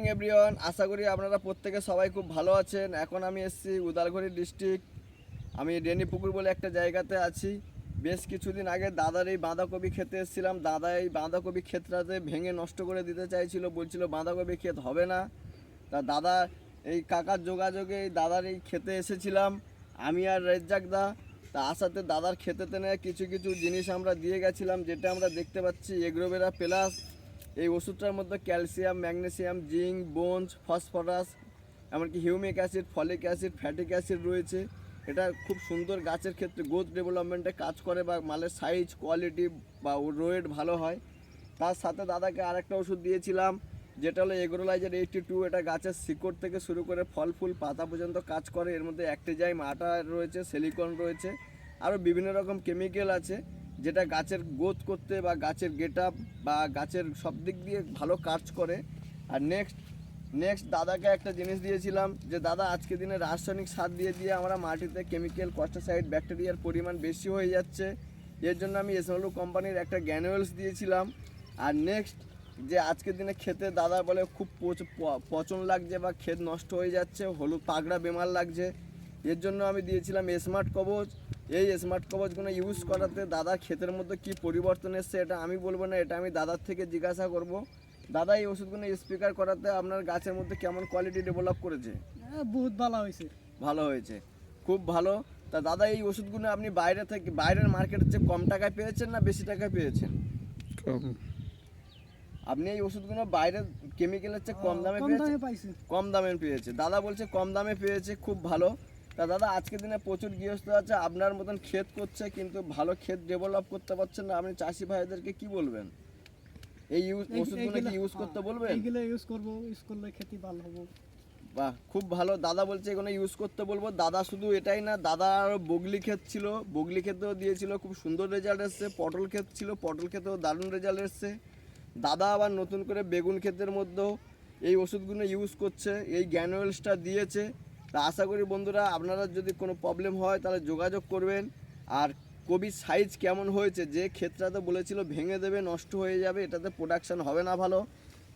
Morning everyone, আশা করি আপনারা প্রত্যেকে সবাই খুব ভালো আছেন। এখন আমি এসেছি উদালগুড়ি ডিস্ট্রিক্ট। আমি রেনিপুকুর বলে একটা জায়গাতে আছি। বেশ কিছুদিন আগে দাদার এই বাঁধাকপি খেতে এসেছিলাম। দাদা এই বাঁধাকপি ক্ষেতটাতে ভেঙে নষ্ট করে দিতে চাইছিল, বলছিল বাঁধাকপি ক্ষেত হবে না। তা দাদা এই কাকার যোগাযোগে এই দাদার এই খেতে এসেছিলাম আমি আর রেজ্জাক দা। তা আসাতে দাদার খেতেতে নিয়ে কিছু কিছু জিনিস আমরা দিয়ে গেছিলাম, যেটা আমরা দেখতে পাচ্ছি এগ্রোভেরা প্লাস। এই ওষুধটার মধ্যে calcium, magnesium, zinc, bones, phosphorus, এমনকি humic acid, folic acid, phytic acid রয়েছে। এটা খুব সুন্দর গাছের ক্ষেত্রে গ্রোথ ডেভেলপমেন্টে কাজ করে, বা মালের সাইজ, কোয়ালিটি বা রোয়েট ভালো হয়। তার সাথে দাদাকে আরেকটা ওষুধ দিয়েছিলাম, যেটা হলো এগ্রোলাইজার 82। এটা গাছের শিকড় থেকে শুরু করে ফল ফুল পাতা পর্যন্ত কাজ করে। এর মধ্যে অ্যাক্টিজাইম, আটা রয়েছে, সিলিকন রয়েছে, আরও বিভিন্ন রকম কেমিক্যাল আছে, যেটা গাছের গ্রোথ করতে বা গাছের গেট আপ বা গাছের সব দিক দিয়ে ভালো কাজ করে। আর নেক্সট দাদাকে একটা জিনিস দিয়েছিলাম, যে দাদা আজকে দিনে রাসায়নিক সার দিয়ে দিয়ে আমরা মাটিতে কেমিক্যাল, কস্টিসাইড, ব্যাকটেরিয়ার পরিমাণ বেশি হয়ে যাচ্ছে। এর জন্য আমি এসএলউ কোম্পানির একটা গ্যানুয়েলস দিয়েছিলাম। আর নেক্সট যে আজকের দিনে খেতে দাদা বলে খুব পচন লাগছে বা ক্ষেত নষ্ট হয়ে যাচ্ছে, হলুদ পাগড়া বেমার লাগছে, এর জন্য আমি দিয়েছিলাম স্মার্ট কবচ। এই স্মার্ট কবচগুলো ইউজ করাতে দাদার ক্ষেতের মধ্যে কী পরিবর্তন এসছে এটা আমি বলবো না, এটা আমি দাদার থেকে জিজ্ঞাসা করব। দাদা এই ওষুধগুলো স্পিকার করাতে আপনার গাছের মধ্যে কেমন কোয়ালিটি ডেভেলপ করেছে? বহুত ভালো হয়েছে। ভালো হয়েছে, খুব ভালো। তা দাদা এই ওষুধগুলো আপনি বাইরের মার্কেটের চেয়ে কম টাকায় পেয়েছেন না বেশি টাকায় পেয়েছেন? কম। আপনি এই ওষুধগুলো বাইরের কেমিক্যালের চেয়ে কম দামে পেয়েছেন? কম দামে পেয়েছে, দাদা বলছে কম দামে পেয়েছে, খুব ভালো। তা দাদা আজকের দিনে প্রচুর গৃহস্থ আছে আপনার মতন ক্ষেত করছে, কিন্তু ভালো ক্ষেত ডেভেলপ করতে পারছেন না। আপনি চাষি ভাইদেরকে কি বলবেন? এই ওষুধগুলো কি ইউজ করতে বলবেন? এইগুলো ইউজ করব, ইউজ করলে খেতে ভালো হবে। বাহ, খুব ভালো। দাদা বলছে এগুলো ইউজ করতে বলবো। দাদা শুধু এটাই না, দাদা আরও বগলি ক্ষেত ছিল, বগলি ক্ষেতেও দিয়েছিল, খুব সুন্দর রেজাল্ট এসছে। পটল ক্ষেত ছিল, পটল ক্ষেতেও দারুণ রেজাল্ট এসছে। দাদা আবার নতুন করে বেগুন ক্ষেতের মধ্যেও এই ওষুধগুলো ইউজ করছে, এই গ্যানুয়েলসটা দিয়েছে। তা আশা করি বন্ধুরা আপনারা যদি কোনো প্রবলেম হয় তাহলে যোগাযোগ করবেন। আর কবির সাইজ কেমন হয়েছে, যে ক্ষেতটাতে বলেছিল ভেঙে দেবে, নষ্ট হয়ে যাবে, এটাতে প্রোডাকশান হবে না ভালো।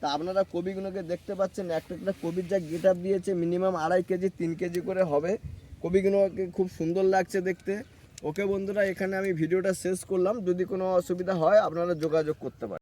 তা আপনারা কবিগুলোকে দেখতে পাচ্ছেন, একটা কবির যা গেট আপ দিয়েছে মিনিমাম 2.5 কেজি 3 কেজি করে হবে। কবিগুলোকে খুব সুন্দর লাগছে দেখতে। ওকে বন্ধুরা, এখানে আমি ভিডিওটা শেষ করলাম। যদি কোনো অসুবিধা হয় আপনারা যোগাযোগ করতে পারেন।